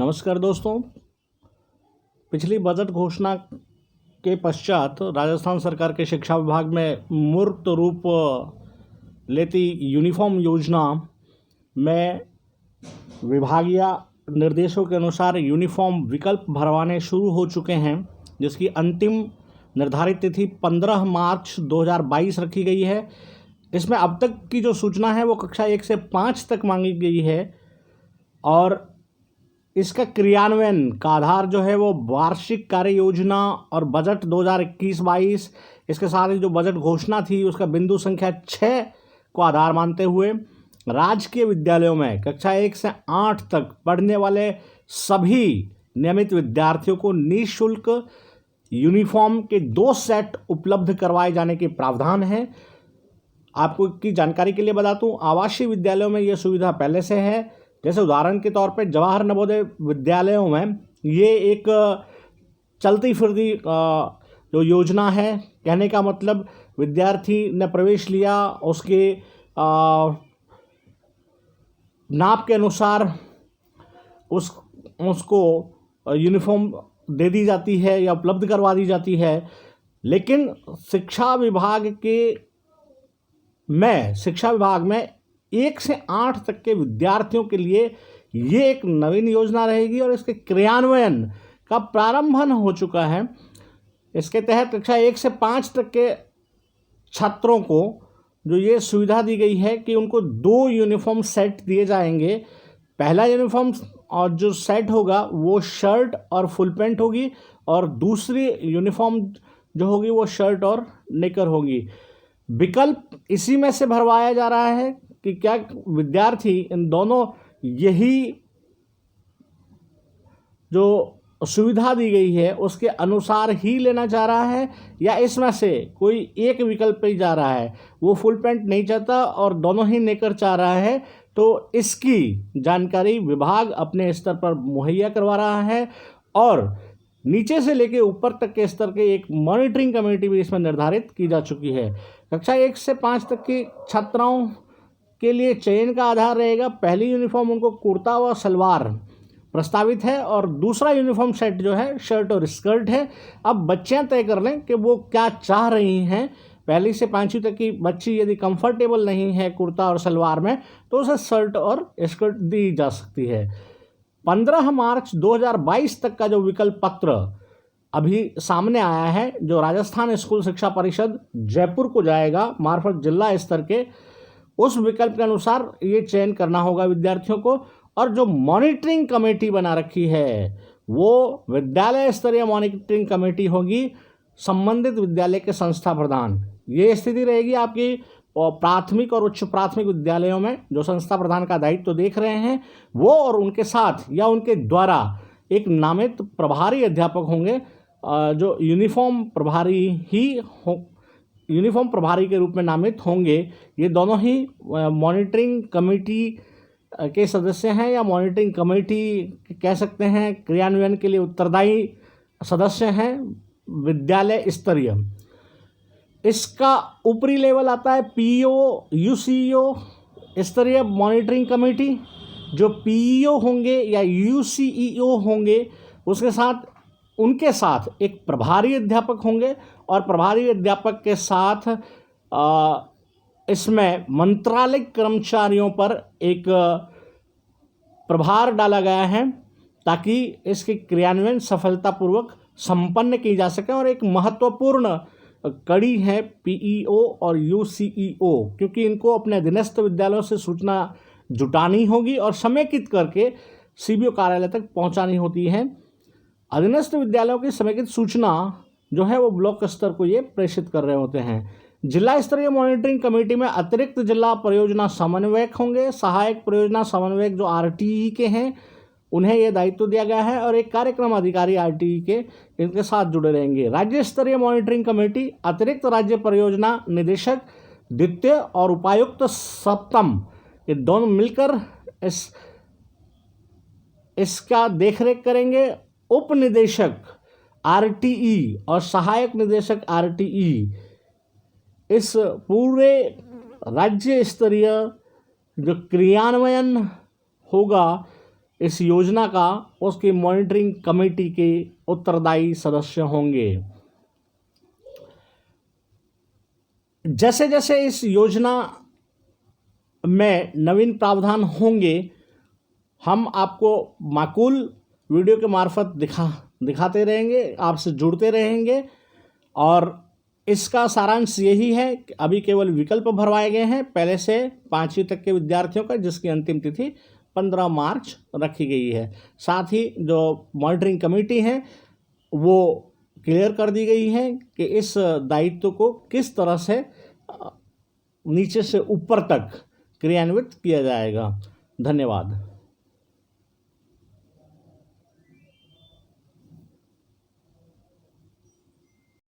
नमस्कार दोस्तों। पिछली बजट घोषणा के पश्चात राजस्थान सरकार के शिक्षा विभाग में मूर्त रूप लेती यूनिफॉर्म योजना में विभागीय निर्देशों के अनुसार यूनिफॉर्म विकल्प भरवाने शुरू हो चुके हैं, जिसकी अंतिम निर्धारित तिथि 15 मार्च 2022 रखी गई है। इसमें अब तक की जो सूचना है वो कक्षा 1 से 5 तक मांगी गई है और इसका क्रियान्वयन का आधार जो है वो वार्षिक कार्य योजना और बजट 2021-22, इसके साथ ही जो बजट घोषणा थी उसका बिंदु संख्या 6 को आधार मानते हुए राजकीय विद्यालयों में कक्षा 1 से 8 तक पढ़ने वाले सभी नियमित विद्यार्थियों को निःशुल्क यूनिफॉर्म के 2 सेट उपलब्ध करवाए जाने के प्रावधान है। आपको की जानकारी के लिए बता दूं, आवासीय विद्यालयों में यह सुविधा पहले से है। जैसे उदाहरण के तौर पे जवाहर नवोदय विद्यालयों में ये एक चलती फिरती जो योजना है। कहने का मतलब विद्यार्थी ने प्रवेश लिया, उसके नाप के अनुसार उसको यूनिफॉर्म दे दी जाती है या उपलब्ध करवा दी जाती है। लेकिन शिक्षा विभाग में 1 से 8 तक के विद्यार्थियों के लिए ये एक नवीन योजना रहेगी और इसके क्रियान्वयन का प्रारंभन हो चुका है। इसके तहत कक्षा 1 से 5 तक के छात्रों को जो ये सुविधा दी गई है कि उनको 2 यूनिफॉर्म सेट दिए जाएंगे। पहला यूनिफॉर्म और जो सेट होगा वो शर्ट और फुल पैंट होगी और दूसरी यूनिफॉर्म जो होगी वो शर्ट और निकर होगी। विकल्प इसी में से भरवाया जा रहा है कि क्या विद्यार्थी इन दोनों यही जो सुविधा दी गई है उसके अनुसार ही लेना चाह रहा है या इसमें से कोई एक विकल्प पे ही जा रहा है, वो फुल पैंट नहीं चाहता और दोनों ही नेकर चाह रहा है। तो इसकी जानकारी विभाग अपने स्तर पर मुहैया करवा रहा है और नीचे से लेकर ऊपर तक के स्तर के एक मॉनिटरिंग कमेटी भी इसमें निर्धारित की जा चुकी है। कक्षा 1 से 5 तक की छात्राओं के लिए चयन का आधार रहेगा। पहली यूनिफॉर्म उनको कुर्ता व सलवार प्रस्तावित है और दूसरा यूनिफॉर्म सेट जो है शर्ट और स्कर्ट है। अब बच्चियां तय कर लें कि वो क्या चाह रही हैं। पहली से 5वीं तक की बच्ची यदि कंफर्टेबल नहीं है कुर्ता और सलवार में तो उसे शर्ट और स्कर्ट दी जा सकती है। 15 मार्च 2022 तक का जो विकल्प पत्र अभी सामने आया है, जो राजस्थान स्कूल शिक्षा परिषद जयपुर को जाएगा मार्फत जिला स्तर के, उस विकल्प के अनुसार ये चयन करना होगा विद्यार्थियों को। और जो मॉनिटरिंग कमेटी बना रखी है वो विद्यालय स्तरीय मॉनिटरिंग कमेटी होगी, संबंधित विद्यालय के संस्था प्रधान। ये स्थिति रहेगी आपकी प्राथमिक और उच्च प्राथमिक विद्यालयों में। जो संस्था प्रधान का दायित्व तो देख रहे हैं वो और उनके साथ या उनके द्वारा एक नामित प्रभारी अध्यापक होंगे, जो यूनिफॉर्म प्रभारी के रूप में नामित होंगे। ये दोनों ही मॉनिटरिंग कमेटी के सदस्य हैं या मॉनिटरिंग कमेटी कह सकते हैं, क्रियान्वयन के लिए उत्तरदायी सदस्य हैं विद्यालय स्तरीय। इसका ऊपरी लेवल आता है पीईओ यूसीईओ स्तरीय मॉनिटरिंग कमेटी। जो पीईओ होंगे या यूसीईओ होंगे उनके साथ एक प्रभारी अध्यापक होंगे और प्रभारी अध्यापक के साथ इसमें मंत्रालयिक कर्मचारियों पर एक प्रभार डाला गया है ताकि इसके क्रियान्वयन सफलतापूर्वक संपन्न की जा सके। और एक महत्वपूर्ण कड़ी है पीईओ और यूसीईओ, क्योंकि इनको अपने अधीनस्थ विद्यालयों से सूचना जुटानी होगी और समेकित करके सीबीओ कार्यालय तक पहुंचानी होती है। अधीनस्थ विद्यालयों की समेकित सूचना जो है वो ब्लॉक स्तर को ये प्रेषित कर रहे होते हैं। जिला स्तरीय मॉनिटरिंग कमेटी में अतिरिक्त जिला परियोजना समन्वयक होंगे। सहायक परियोजना समन्वयक जो आरटीई के हैं उन्हें यह दायित्व दिया गया है और एक कार्यक्रम अधिकारी आरटीई के इनके साथ जुड़े रहेंगे। राज्य स्तरीय मॉनिटरिंग कमेटी अतिरिक्त राज्य परियोजना निदेशक द्वितीय और उपायुक्त सप्तम, ये दोनों मिलकर इसका देखरेख करेंगे। उप निदेशक आरटीई और सहायक निदेशक आरटीई इस पूरे राज्य स्तरीय जो क्रियान्वयन होगा इस योजना का उसकी मॉनिटरिंग कमेटी के उत्तरदायी सदस्य होंगे। जैसे जैसे इस योजना में नवीन प्रावधान होंगे हम आपको माकूल वीडियो के मार्फत दिखाते रहेंगे, आपसे जुड़ते रहेंगे। और इसका सारांश यही है कि अभी केवल विकल्प भरवाए गए हैं पहले से 5वीं तक के विद्यार्थियों का, जिसकी अंतिम तिथि 15 मार्च रखी गई है। साथ ही जो मॉनिटरिंग कमेटी है वो क्लियर कर दी गई है कि इस दायित्व को किस तरह से नीचे से ऊपर तक क्रियान्वित किया जाएगा। धन्यवाद।